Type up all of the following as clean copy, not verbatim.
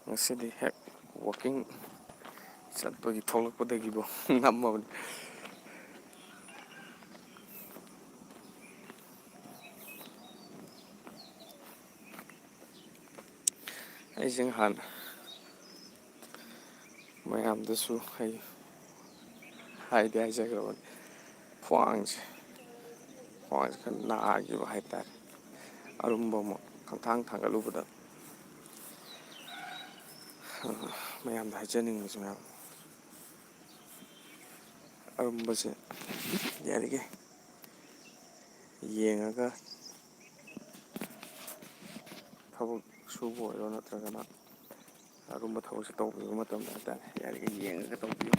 ꯉꯁꯤꯗꯤ ꯍꯦꯛ ꯋꯥꯛꯀꯤꯡ ꯆꯠꯄꯒꯤ ꯊꯣꯛꯂꯛꯄꯗꯒꯤꯕꯨ ꯉꯝꯃꯕꯅꯤ. ꯑꯩꯁꯦ ꯅꯍꯥꯟ ꯃꯌꯥꯝꯗꯁꯨ ꯍꯥꯏꯗꯤ ꯍꯥꯏꯖꯈ꯭ꯔꯕꯅꯤ. ꯈ꯭ꯋꯥꯡꯁꯦ ꯈꯔ ꯅꯥꯈꯤꯕ ꯍꯥꯏꯇꯥꯔꯦ. ꯑꯔꯨꯝꯕ ꯑꯃꯨꯛ ꯈꯪꯊꯥꯡ ꯊꯥꯡꯒꯠꯂꯨꯕꯗ ꯃꯌꯥꯝꯗ ꯍꯥꯏꯖꯅꯤꯡꯕꯁꯨ ꯃꯌꯥꯝ ꯑꯔꯨꯝꯕꯁꯦ ꯌꯥꯔꯤꯈꯩ ꯌꯦꯡꯉꯒ ꯊꯕꯛ ꯁꯨꯕ ꯑꯣꯏꯔꯣ ꯅꯠꯇ꯭ꯔꯒꯅ ꯑꯔꯨꯝꯕ ꯊꯕꯛꯁꯦ ꯇꯧꯕꯤꯕ ꯃꯇꯝꯗ ꯍꯥꯏꯇꯥꯔꯦ ꯌꯥꯔꯤꯈꯩ ꯌꯦꯡꯉꯒ ꯇꯧꯕꯤꯌꯨ.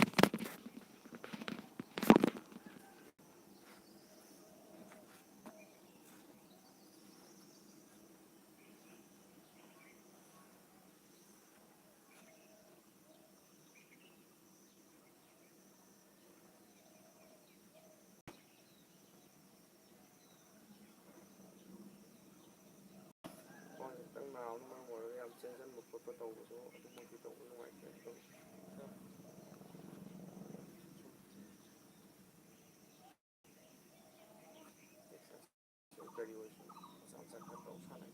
ꯈ꯭ꯋꯥꯡꯁꯦ ꯈꯤꯇꯪ ꯅꯥꯕꯅ ꯃꯔꯝ ꯑꯣꯏꯔꯒ ꯌꯥꯝ ꯆꯦꯟꯁꯤꯟꯕ ꯈꯣꯠꯄ ꯇꯧꯕꯁꯨ ꯑꯗꯨꯃꯛꯇꯤ ꯇꯧꯕ ꯅꯨꯡꯉꯥꯏꯇꯦ. ꯑꯗꯨꯝ ꯀꯔꯤ ꯑꯣꯏꯁꯨ ꯃꯆꯥ ꯃꯆꯥ ꯈꯔ ꯇꯧ ꯁꯥꯟꯅꯩ.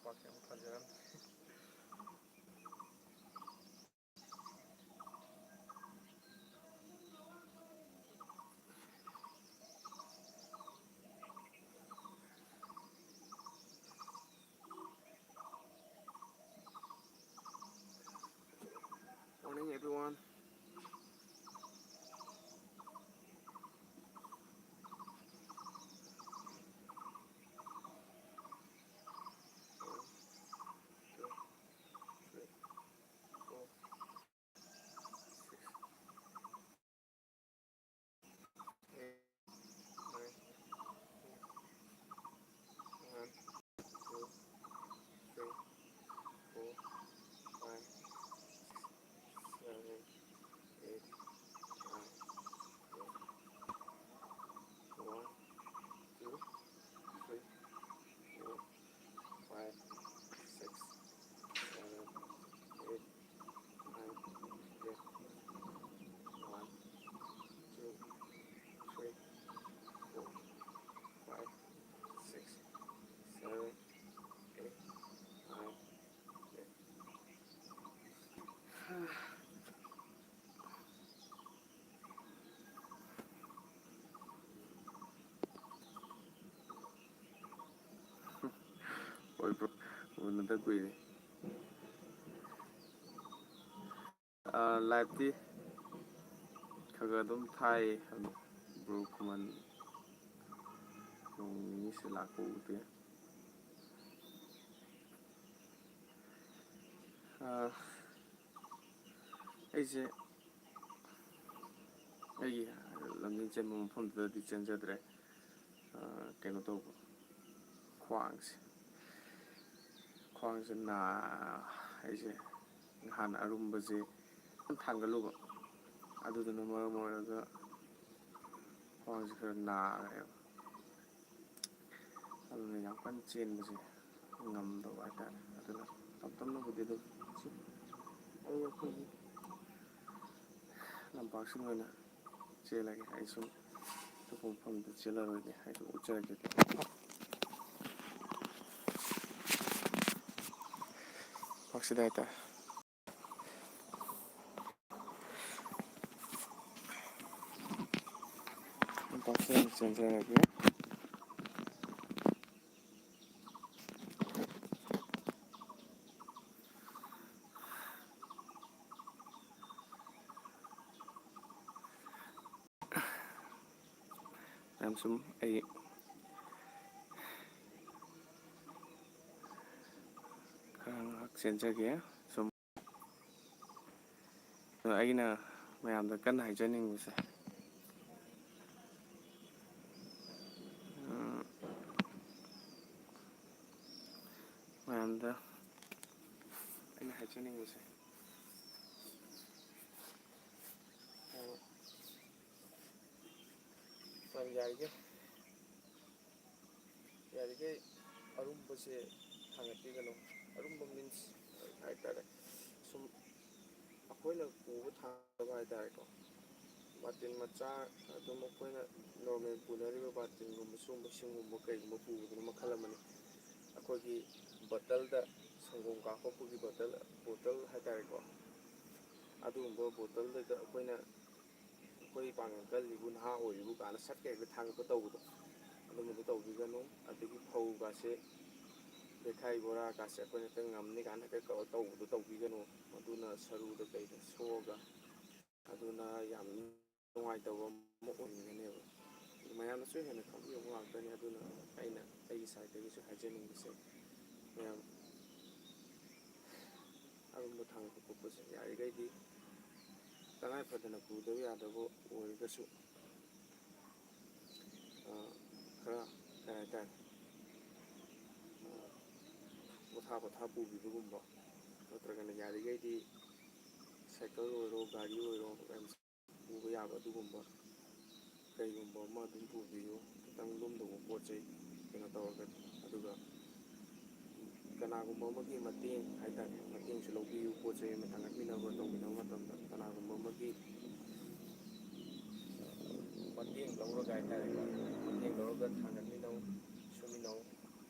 ꯄꯥꯛꯁꯦ ꯌꯥꯝ ꯐꯖꯔꯝꯃꯦ. Morning everyone. ꯑꯣꯏꯕ꯭ꯔꯣ ꯎꯅꯗ ꯀꯨꯏꯔꯦ. ꯂꯥꯏꯚꯇꯤ ꯈꯔ ꯑꯗꯨꯝ ꯊꯥꯏ. ꯑꯗꯨ ꯕ꯭ꯔꯣ ꯈꯨꯃꯟ ꯅꯣꯡ ꯅꯤꯅꯤꯁꯤ ꯂꯥꯛꯄ ꯎꯗꯦ. ꯑꯩꯁꯦ ꯑꯩꯒꯤ ꯂꯝꯖꯦꯟ ꯆꯦꯟꯕ ꯃꯐꯝꯗꯨꯗꯗꯤ ꯆꯦꯟꯖꯗ꯭ꯔꯦ. ꯀꯩꯅꯣ ꯇꯧꯕ ꯈ꯭ꯋꯥꯡꯁꯦ ꯑꯩꯁꯦ ꯅꯍꯥꯟ ꯑꯔꯨꯝꯕꯁꯦ ꯊꯥꯡꯒꯠꯂꯨꯕ ꯑꯗꯨꯗꯨꯅ ꯃꯔꯝ ꯑꯣꯏꯔꯒ ꯈ꯭ꯋꯥꯡꯁꯦ ꯈꯔ ꯅꯥꯈ꯭ꯔꯦꯕ. ꯑꯗꯨꯅ ꯌꯥꯝ ꯀꯟꯅ ꯆꯦꯟꯕꯁꯦ ꯉꯝꯗꯕ ꯍꯥꯏꯇꯥꯔꯦ. ꯑꯗꯨꯅ ꯇꯞ ꯇꯞꯅꯕꯨꯗꯤ ꯑꯗꯨꯝ ꯑꯩꯈꯣꯏꯒꯤ ꯂꯝꯄꯥꯛꯁꯤꯡ ꯑꯣꯏꯅ ꯆꯦꯜꯂꯒꯦ. ꯑꯩ ꯁꯨꯝ ꯑꯇꯣꯞꯄ ꯃꯐꯝꯗ ꯆꯦꯜꯂꯔꯣꯏꯒꯦ ꯍꯥꯏꯗꯣ ꯎꯠꯆꯔꯒꯦ. ꯄꯥꯛꯁꯤꯗ ꯍꯥꯏꯇꯥꯔꯦ. ꯂꯝꯄꯥꯛꯁꯤꯗ ꯆꯦꯟꯖꯔꯒꯦ. ꯁꯨꯝ ꯑꯩ ꯈꯔ ꯉꯥꯏꯍꯥꯛ ꯆꯦꯟꯖꯒꯦ ꯁꯨꯝ ꯑꯩꯅ ꯃꯌꯥꯝꯗ ꯀꯟꯅ ꯍꯥꯏꯖꯅꯤꯡꯕꯁꯦ ꯃꯌꯥꯝꯗ ꯑꯩꯅ ꯍꯥꯏꯖꯅꯤꯡꯕꯁꯦ ꯌꯥꯔꯤꯈꯩ ꯑꯔꯨꯝꯕꯁꯦ ꯊꯥꯡꯒꯠꯄꯤꯒꯅꯨ ꯑꯔꯨꯝꯕ ꯃꯤꯟꯁ ꯍꯥꯏꯇꯥꯔꯦ ꯁꯨꯝ ꯑꯩꯈꯣꯏꯅ ꯄꯨꯕ ꯊꯥꯡꯕ ꯍꯥꯏꯇꯥꯔꯦꯀꯣ ꯕꯥꯔꯇꯤꯟ ꯃꯆꯥ ꯑꯗꯨꯝ ꯑꯩꯈꯣꯏꯅ ꯅꯣꯔꯃꯦꯜ ꯄꯨꯅꯔꯤꯕ ꯕꯥꯔꯇꯤꯟꯒꯨꯝꯕ ꯁꯤꯒꯨꯝꯕ ꯏꯁꯤꯡꯒꯨꯝꯕ ꯀꯩꯒꯨꯝꯕ ꯄꯨꯕꯗꯨꯅ ꯃꯈꯜ ꯑꯃꯅꯤ ꯑꯩꯈꯣꯏꯒꯤ ꯕꯣꯇꯜꯗ ꯁꯪꯒꯣꯝ ꯀꯥꯞꯄꯛꯄꯒꯤ ꯕꯣꯇꯜ ꯍꯥꯏꯇꯥꯔꯦꯀꯣ ꯑꯗꯨꯒꯨꯝꯕ ꯕꯣꯇꯜꯗꯨꯗ ꯑꯩꯈꯣꯏ ꯄꯥꯡꯒꯜ ꯀꯜꯂꯤꯕꯨ ꯅꯍꯥ ꯑꯣꯏꯔꯤꯕꯨ ꯀꯥꯟꯅ ꯁꯠꯀ ꯍꯦꯛꯇ ꯊꯥꯡꯒꯠꯄ ꯇꯧꯕꯗꯣ ꯑꯗꯨꯝꯕꯗꯣ ꯇꯧꯕꯤꯒꯅꯨ ꯑꯗꯒꯤ ꯐꯧꯒꯥꯁꯦ ꯕꯦꯈꯥꯏ ꯕꯣꯔꯥꯒꯥꯁꯦ ꯑꯩꯈꯣꯏꯅ ꯍꯦꯛꯇ ꯉꯝꯅꯤ ꯀꯥꯏꯅ ꯍꯦꯛꯇ ꯇꯧꯕꯗꯣ ꯇꯧꯕꯤꯒꯅꯨ ꯑꯗꯨꯅ ꯁꯔꯨꯗ ꯀꯩꯗ ꯁꯣꯛꯑꯒ ꯑꯗꯨꯅ ꯌꯥꯝ ꯅꯨꯡꯉꯥꯏꯇꯕ ꯑꯃ ꯑꯣꯏꯒꯅꯦꯕ ꯃꯌꯥꯝꯅꯁꯨ ꯍꯦꯟꯅ ꯈꯪꯕꯤꯕ ꯉꯥꯛꯇꯅꯤ ꯑꯗꯨꯅ ꯑꯩꯅ ꯑꯩꯒꯤ ꯁꯥꯏꯠꯇꯒꯤꯁꯨ ꯍꯥꯏꯖꯅꯤꯡꯕꯁꯦ ꯃꯌꯥꯝ ꯑꯔꯨꯝꯕ ꯊꯥꯡꯒꯠꯄ ꯈꯣꯠꯄꯁꯦ ꯌꯥꯔꯤꯈꯩꯗꯤ ꯇꯉꯥꯏ ꯐꯗꯅ ꯄꯨꯗꯕ ꯌꯥꯗꯕ ꯑꯣꯏꯔꯒꯁꯨ ꯈꯔ ꯀꯩ ꯍꯥꯏꯇꯥꯔꯦ ꯄꯣꯊꯥ ꯄꯨꯕꯤꯕꯒꯨꯝꯕ ꯅꯠꯇ꯭ꯔꯒꯅ ꯌꯥꯔꯤꯈꯩꯗꯤ ꯁꯥꯏꯀꯜ ꯑꯣꯏꯔꯣ ꯒꯥꯔꯤ ꯑꯣꯏꯔꯣ ꯄꯨꯕ ꯌꯥꯕ ꯑꯗꯨꯒꯨꯝꯕ ꯀꯩꯒꯨꯝꯕ ꯑꯃ ꯑꯗꯨꯝ ꯄꯨꯕꯤꯌꯨ ꯈꯤꯇꯪ ꯂꯨꯝꯗꯧꯕ ꯄꯣꯠ ꯆꯩ ꯀꯩꯅꯣ ꯇꯧꯔꯒꯗꯤ ꯑꯗꯨꯒ ꯀꯅꯥꯒꯨꯝꯕ ꯑꯃꯒꯤ ꯃꯇꯦꯡ ꯍꯥꯏꯇꯥꯔꯦ ꯃꯇꯦꯡꯁꯨ ꯂꯧꯕꯤꯌꯨ ꯄꯣꯠ ꯆꯩ ꯑꯃ ꯊꯥꯡꯒꯠꯃꯤꯟꯅꯕ ꯇꯧꯃꯤꯟꯅꯕ ꯃꯇꯝꯗ ꯀꯅꯥꯒꯨꯝꯕ ꯑꯃꯒꯤ ꯃꯇꯦꯡ ꯂꯧꯔꯒ ꯍꯥꯏꯇꯥꯔꯦꯀꯣ ꯃꯇꯦꯡ ꯂꯧꯔꯒ ꯊꯥꯡꯒꯠꯃꯤꯟꯅꯧ ꯁꯨꯃꯤꯟꯅꯧ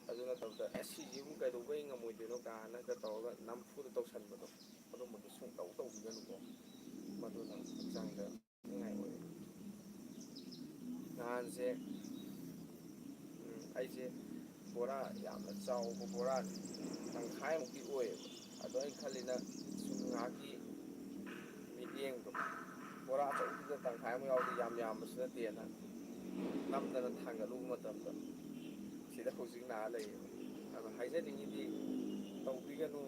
ꯑꯗꯨ ꯅꯠꯇꯕꯗ ꯁꯤꯁꯤꯕꯨ ꯀꯩꯗꯧꯕꯩ ꯉꯝꯃꯣꯏꯗꯣꯏꯅꯣ ꯀꯥꯏꯅꯒ ꯇꯧꯔꯒ ꯅꯝꯐꯨꯗ ꯇꯧꯁꯟꯕꯗꯣ ꯑꯗꯨꯝꯕꯗꯣ ꯁꯨꯡꯇꯧ ꯇꯧꯕꯤꯒꯅꯨꯀꯣ ꯃꯗꯨꯅ ꯍꯛꯆꯥꯡꯗ ꯅꯤꯡꯉꯥꯏ ꯑꯣꯏ ꯅꯍꯥꯟꯁꯦ ꯑꯩꯁꯦ ꯕꯣꯔꯥ ꯌꯥꯝꯅ ꯆꯥꯎꯕ ꯕꯣꯔꯥꯅꯤ ꯇꯪꯈꯥꯏꯃꯨꯛꯇꯤ ꯑꯣꯏꯌꯦꯕ ꯑꯗꯣ ꯑꯩꯅ ꯈꯜꯂꯤꯅ ꯁꯨꯝ ꯉꯥꯏꯍꯥꯛꯀꯤ ꯃꯤꯠꯌꯦꯡꯗꯣ ꯕꯣꯔꯥ ꯑꯆꯧꯕꯗꯨꯗ ꯇꯪꯈꯥꯏꯃꯨꯛ ꯌꯥꯎꯗꯤ ꯌꯥꯝ ꯌꯥꯝꯕꯁꯨ ꯅꯠꯇꯦꯅ ꯅꯝꯗꯅ ꯊꯥꯡꯒꯠꯂꯨꯕ ꯃꯇꯝꯗ ꯁꯤꯗ ꯍꯧꯖꯤꯛ ꯅꯥꯔ ꯂꯩꯌꯦꯕ ꯑꯗꯣ ꯍꯥꯏꯖꯅꯤꯡꯉꯤꯗꯤ ꯇꯧꯕꯤꯒꯅꯨ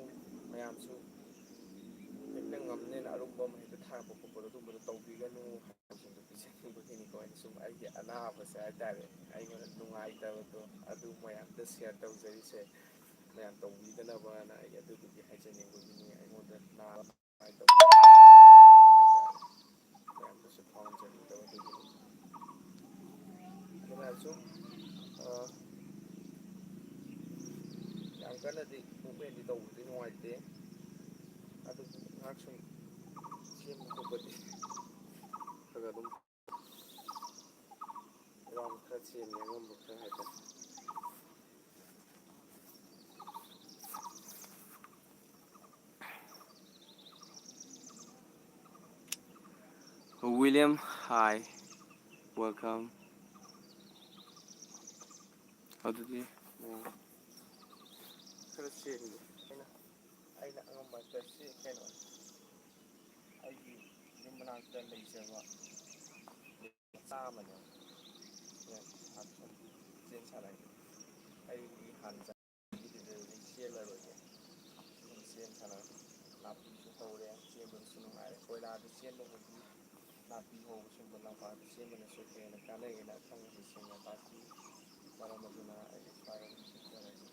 ꯃꯌꯥꯝꯁꯨ ꯍꯦꯛꯇ ꯉꯝꯅꯦꯅ ꯑꯔꯨꯝꯕ ꯑꯃ ꯍꯦꯛꯇ ꯊꯥꯡꯉꯛꯄ ꯈꯣꯠꯄꯗꯣ ꯑꯗꯨꯝꯕꯗꯣ ꯇꯧꯕꯤꯒꯅꯨ ꯍꯥꯏꯕꯁꯤꯡꯗꯣ ꯄꯤꯖꯅꯤꯡꯕꯒꯤꯅꯤꯀꯣ ꯑꯩꯅ ꯁꯨꯝ ꯑꯩꯒꯤ ꯑꯅꯥꯕꯁꯦ ꯍꯥꯏꯇꯥꯔꯦ ꯑꯩꯉꯣꯟꯗ ꯅꯨꯡꯉꯥꯏꯇꯕꯗꯣ ꯑꯗꯨ ꯃꯌꯥꯝꯗ ꯁꯤꯌꯔ ꯇꯧꯖꯔꯤꯁꯦ ꯃꯌꯥꯝ ꯇꯧꯕꯤꯗꯅꯕꯅ ꯑꯩ ꯑꯗꯨꯗꯨꯒꯤ ꯍꯥꯏꯖꯅꯤꯡꯕꯒꯤꯅꯤ ꯑꯩꯉꯣꯟꯗ ꯅꯥꯕ ꯅꯨꯡꯉꯥꯏꯇꯕ ꯍꯥꯏꯇꯥꯔꯦ ꯃꯌꯥꯝꯗꯁꯨ ꯐꯥꯎꯍꯟꯖꯅꯤꯡꯗꯕ ꯑꯗꯨꯒꯤꯅꯤ ꯑꯗꯨꯅ ꯁꯨꯝ ꯌꯥꯝ ꯀꯟꯅꯗꯤ ꯃꯨꯞꯃꯦꯟꯗꯤ ꯇꯧꯕꯗꯤ ꯅꯨꯡꯉꯥꯏꯇꯦ ꯑꯗꯨꯕꯨ ꯉꯥꯏꯍꯥꯛ ꯁꯨꯝ ꯆꯦꯟꯕ ꯈꯣꯠꯄꯗꯤ ꯈꯔ ꯑꯗꯨꯝ ꯔꯥꯎꯟ ꯈꯔ ꯆꯦꯟꯅꯤ ꯑꯉꯝꯕ ꯈꯔ ꯍꯥꯏꯇꯥꯔꯦ William, hi, welcome. ꯑꯗꯨꯗꯤ ꯈꯔ ꯆꯦꯟꯒꯦ ꯑꯩꯅ ꯑꯉꯝꯕ ꯆꯠꯁꯤ ꯀꯩꯅꯣ ꯑꯩꯒꯤ ꯌꯨꯝ ꯃꯅꯥꯛꯇ ꯂꯩꯖꯕ ꯃꯆꯥ ꯑꯃꯅꯦ ꯆꯦꯟ ꯁꯥꯟꯅꯩ ꯑꯩꯒꯤ ꯍꯥꯟꯅ ꯆꯠꯈꯤꯕꯗꯨꯗꯤ ꯆꯦꯜꯂꯔꯣꯏꯒꯦ ꯑꯗꯨꯝ ꯆꯦꯟ ꯁꯥꯟꯅ ꯅꯥꯄꯤꯁꯨ ꯍꯧꯔꯦ ꯆꯦꯟꯕꯗꯁꯨ ꯅꯨꯡꯉꯥꯏꯔꯦ ꯀꯣꯏꯂꯥꯗ ꯆꯦꯟꯕꯕꯨꯗꯤ ꯅꯥꯄꯤ ꯍꯧꯕ ꯁꯨꯝꯕ ꯂꯝꯄꯥꯛꯇ ꯆꯦꯟꯕꯅꯁꯨ ꯍꯦꯟꯅ ꯀꯥꯟꯅꯩꯑꯅ ꯈꯪꯕꯁꯤꯡꯅ ꯇꯥꯛꯄꯤ ꯃꯔꯝ ꯑꯗꯨꯅ ꯑꯩ ꯁ꯭ꯋꯥꯏꯗ ꯑꯗꯨꯝ ꯆꯦꯟꯖꯔꯒꯦ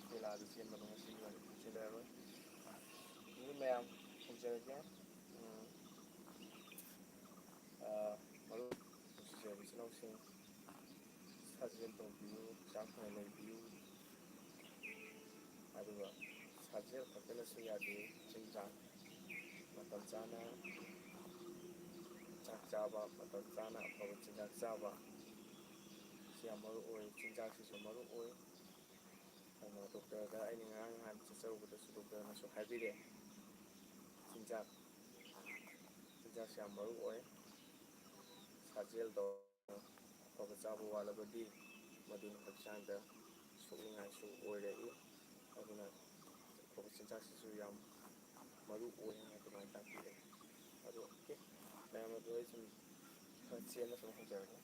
ꯀꯣꯏꯂꯥꯗ ꯆꯦꯟꯕꯗꯣ ꯉꯁꯤꯒꯤ ꯑꯣꯏꯅꯗꯤ ꯆꯦꯜꯂꯔꯣꯏ ꯑꯗꯨ ꯃꯌꯥꯝ ꯍꯧꯖꯔꯒꯦ ꯃꯔꯨꯞ ꯅꯨꯡꯁꯤꯖꯔꯕ ꯏꯆꯤꯜ ꯏꯅꯥꯎꯁꯤꯡ ꯁꯥꯖꯦꯜ ꯇꯧꯕꯤꯌꯨ ꯍꯛꯆꯥꯡ ꯐꯅ ꯂꯩꯕꯤꯌꯨ ꯑꯗꯨꯒ ꯁꯥꯖꯦꯜ ꯈꯛꯇꯅꯁꯨ ꯌꯥꯗꯦ ꯆꯤꯟꯖꯥꯛ ꯃꯇꯝ ꯆꯥꯅ ꯆꯥꯛ ꯆꯥꯕ ꯃꯇꯝ ꯆꯥꯅ ꯑꯐꯕ ꯆꯤꯟꯖꯥꯛ ꯆꯥꯕ ꯁꯤ ꯌꯥꯝ ꯃꯔꯨ ꯑꯣꯏ ꯆꯤꯟꯖꯥꯛꯁꯤꯁꯨ ꯃꯔꯨ ꯑꯣꯏ ꯑꯗꯨꯅ ꯗꯣꯛꯇꯔꯗ ꯑꯩꯅ ꯉꯔꯥꯡ ꯅꯍꯥꯟ ꯆꯠꯆꯔꯨꯕꯗꯁꯨ ꯗꯣꯛꯇꯔꯅꯁꯨ ꯍꯥꯏꯕꯤꯔꯛꯑꯦ ꯆꯤꯟꯖꯥꯛꯁꯤ ꯌꯥꯝ ꯃꯔꯨ ꯑꯣꯏ ꯁꯥꯖꯦꯜ ꯇꯧꯔꯒ ꯑꯐꯕ ꯆꯥꯕ ꯋꯥꯠꯂꯕꯗꯤ ꯃꯗꯨꯅ ꯍꯛꯆꯥꯡꯗ ꯁꯣꯛꯅꯤꯡꯉꯥꯏꯁꯨ ꯑꯣꯏꯔꯛꯏ ꯑꯗꯨꯅ ꯑꯐꯕ ꯆꯤꯟꯖꯥꯛꯁꯤꯁꯨ ꯌꯥꯝ ꯃꯔꯨ ꯑꯣꯏ ꯑꯗꯨꯃꯥꯏꯅ ꯇꯥꯛꯄꯤꯔꯛꯑꯦ ꯑꯗꯣ ꯑꯣꯀꯦ ꯃꯌꯥꯝ ꯑꯗꯣ ꯑꯩ ꯁꯨꯝ ꯈꯔ ꯆꯦꯟꯕ ꯁꯨꯝ ꯍꯧꯖꯔꯒꯦ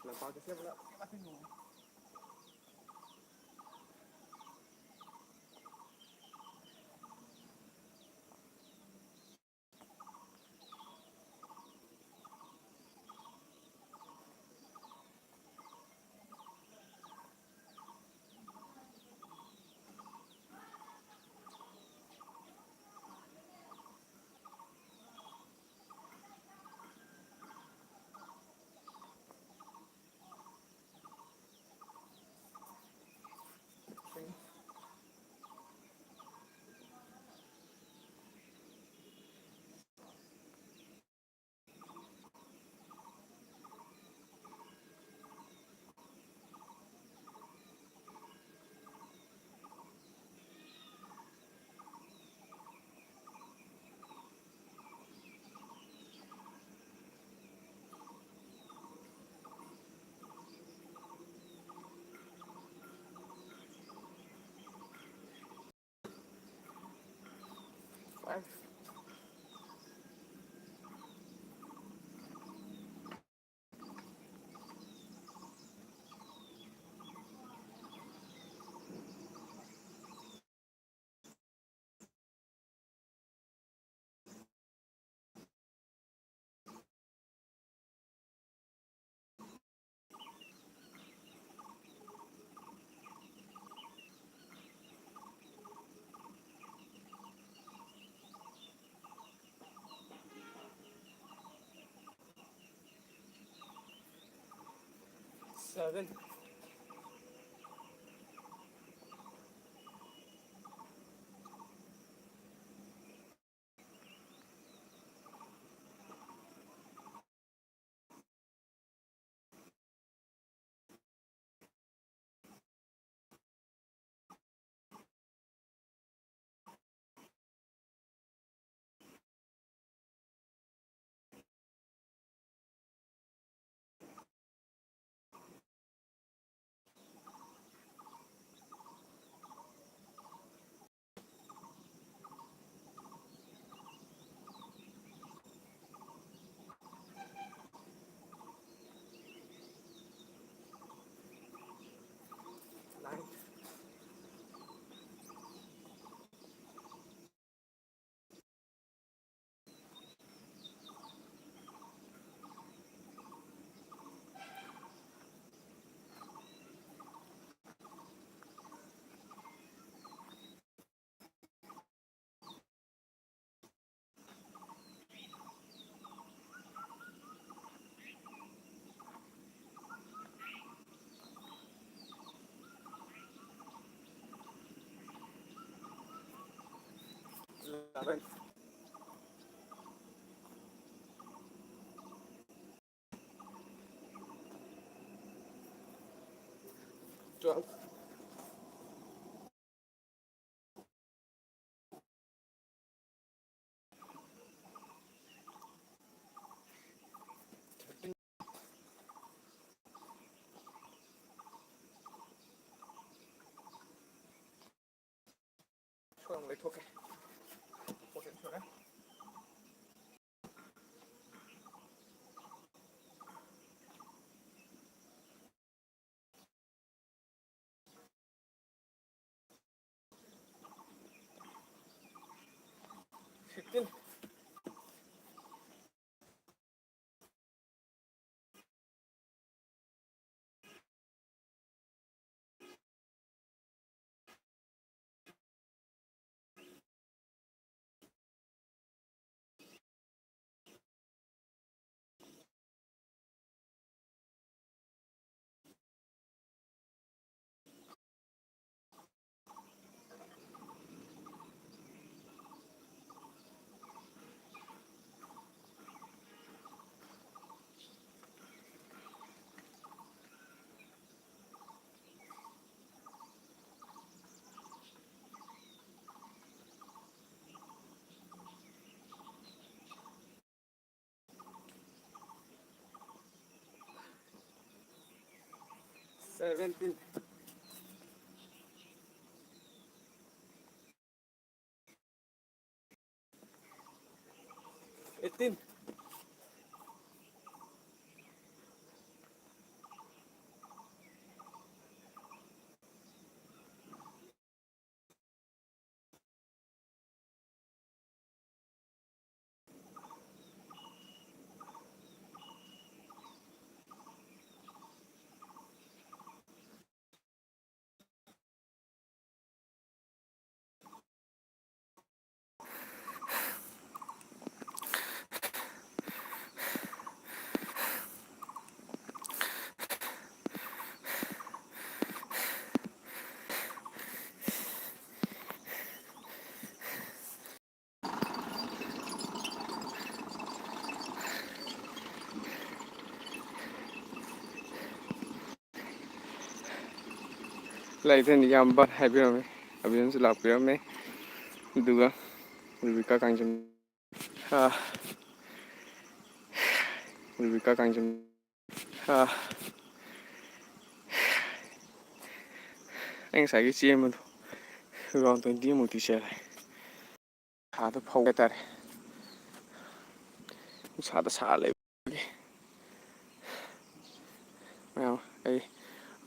ꯂꯝꯄꯥꯛꯇ ꯁꯦꯝꯕꯗ ꯅꯨꯡꯉꯥꯏ. 5. 7. 9. 11. 12. 13. Không lấy thuốc này. Thuốc điện thoại đấy. 15. 17. 18. ꯂꯥꯏꯊꯟ ꯏꯌꯥꯝꯕ ꯍꯥꯏꯕꯤꯔꯝꯃꯤ ꯑꯕꯤꯅꯁꯨ ꯂꯥꯛꯄꯤꯔꯝꯃꯦ ꯑꯗꯨꯒ ꯔꯨꯕꯤꯀꯥ ꯀꯥꯡꯖꯝ ꯔꯨꯕꯤꯀꯥ ꯀꯥꯡꯖꯝ ꯑꯩ ꯉꯁꯥꯏꯒꯤ ꯆꯦꯟꯕꯗꯣ ꯔꯥꯎꯟ 20 ꯃꯨꯛꯇꯤ ꯆꯦꯜꯂꯦ ꯅꯨꯡꯁꯥꯗ ꯐꯧ ꯍꯥꯏꯇꯥꯔꯦ ꯅꯨꯡꯁꯥꯗ ꯁꯥꯔ ꯂꯩꯕꯒꯤ ꯃꯌꯥꯝ ꯑꯩ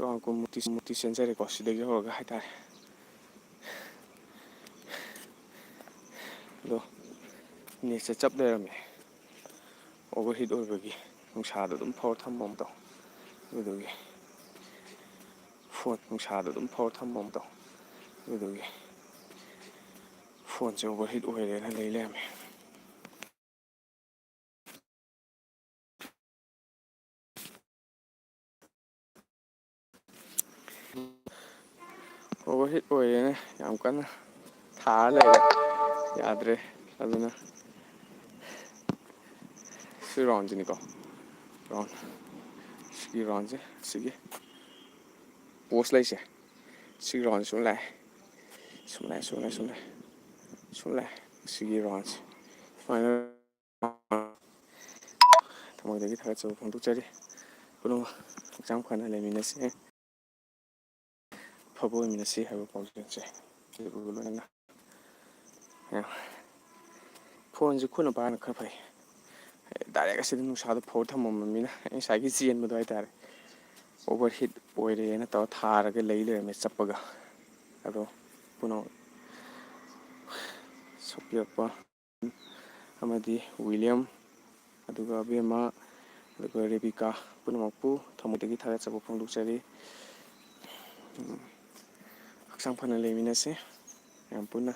ꯔꯥꯎꯟ 20 ꯃꯨꯛꯇꯤ ꯆꯦꯟꯖꯔꯦꯀꯣ ꯁꯤꯗꯒꯤ ꯍꯧꯔꯒ ꯍꯥꯏꯇꯥꯔꯦ ꯑꯗꯣ ꯅꯦꯠꯁꯦ ꯆꯞ ꯂꯩꯔꯝꯃꯦ ꯑꯣꯚꯔꯍꯤꯠ ꯑꯣꯏꯕꯒꯤ ꯅꯨꯡꯁꯥꯗ ꯑꯗꯨꯝ ꯐꯥꯎꯔ ꯊꯝꯕ ꯑꯃ ꯇꯧ ꯑꯗꯨꯗꯨꯒꯤ ꯐꯣꯟ ꯅꯨꯡꯁꯥꯗ ꯑꯗꯨꯝ ꯐꯥꯎꯔ ꯊꯝꯕ ꯑꯃ ꯇꯧ ꯑꯗꯨꯗꯨꯒꯤ ꯐꯣꯟꯁꯦ ꯑꯣꯚꯔꯍꯤꯠ ꯑꯣꯏꯔꯦꯅ ꯂꯩ ꯂꯩꯔꯝꯃꯦ ꯑꯣꯚꯔꯍꯤꯠ ꯑꯣꯏꯔꯦꯅ ꯌꯥꯝ ꯀꯟꯅ ꯊꯥꯔ ꯂꯩꯔꯦ ꯌꯥꯗ꯭ꯔꯦ ꯑꯗꯨꯅ ꯁꯤ ꯔꯥꯎꯟꯁꯤꯅꯤꯀꯣ ꯔꯥꯎꯟ ꯁꯤꯒꯤ ꯔꯥꯎꯟꯁꯦ ꯁꯤꯒꯤ ꯄꯣꯁ ꯂꯩꯁꯦ ꯁꯤꯒꯤ ꯔꯥꯎꯟꯁꯦ ꯁꯨꯝ ꯂꯥꯛꯑꯦ ꯁꯨꯝ ꯂꯥꯛꯑꯦ ꯁꯨꯝ ꯂꯥꯛꯑꯦ ꯁꯨꯝ ꯂꯥꯛꯑꯦ ꯁꯨꯝ ꯂꯥꯛꯑꯦ ꯁꯤꯒꯤ ꯔꯥꯎꯟꯁꯦ ꯁꯨꯃꯥꯏꯅ ꯊꯃꯣꯏꯗꯒꯤ ꯊꯥꯒꯠꯆꯕ ꯐꯣꯡꯗꯣꯛꯆꯔꯤ ꯄꯨꯝꯅꯃꯛ ꯍꯛꯆꯥꯡ ꯐꯅ ꯂꯩꯃꯤꯟꯅꯁꯤ ꯑꯐꯕ ꯑꯣꯏꯃꯤꯟꯅꯁꯤ ꯍꯥꯏꯕ ꯄꯥꯎꯖꯦꯜꯁꯦ ꯑꯗꯨꯒ ꯂꯣꯏꯅꯅ ꯐꯣꯟꯁꯦ ꯈꯨꯠꯅ ꯄꯥꯏꯕꯅ ꯈꯔ ꯐꯩ ꯗꯥꯏꯔꯦꯛ ꯑꯁꯤꯗ ꯅꯨꯡꯁꯥꯗ ꯐꯧꯔ ꯊꯝꯃꯝꯃꯕꯅꯤꯅ ꯑꯩ ꯉꯁꯥꯏꯒꯤ ꯆꯦꯟꯕꯗꯣ ꯍꯥꯏꯇꯥꯔꯦ ꯑꯣꯚꯔꯍꯤꯠ ꯑꯣꯏꯔꯦꯅ ꯇꯧꯔ ꯊꯥꯔꯒ ꯂꯩ ꯂꯩꯔꯝꯃꯦ ꯆꯞꯄꯒ ꯑꯗꯣ ꯄꯨꯝꯅꯃꯛ ꯁꯣꯛꯄꯤꯔꯛꯄ ꯑꯃꯗꯤ ꯋꯤꯂꯤꯌꯝ ꯑꯗꯨꯒ ꯑꯕꯦꯝꯃ ꯑꯗꯨꯒ ꯔꯦꯕꯤꯀꯥ ꯄꯨꯝꯅꯃꯛꯄꯨ ꯊꯃꯣꯏꯗꯒꯤ ꯊꯥꯒꯠꯆꯕ ꯐꯣꯡꯗꯣꯛꯆꯔꯤ ꯍꯛꯆꯥꯡ ꯐꯅ ꯂꯩꯃꯤꯟꯅꯁꯤ ꯃꯌꯥꯝ ꯄꯨꯟꯅ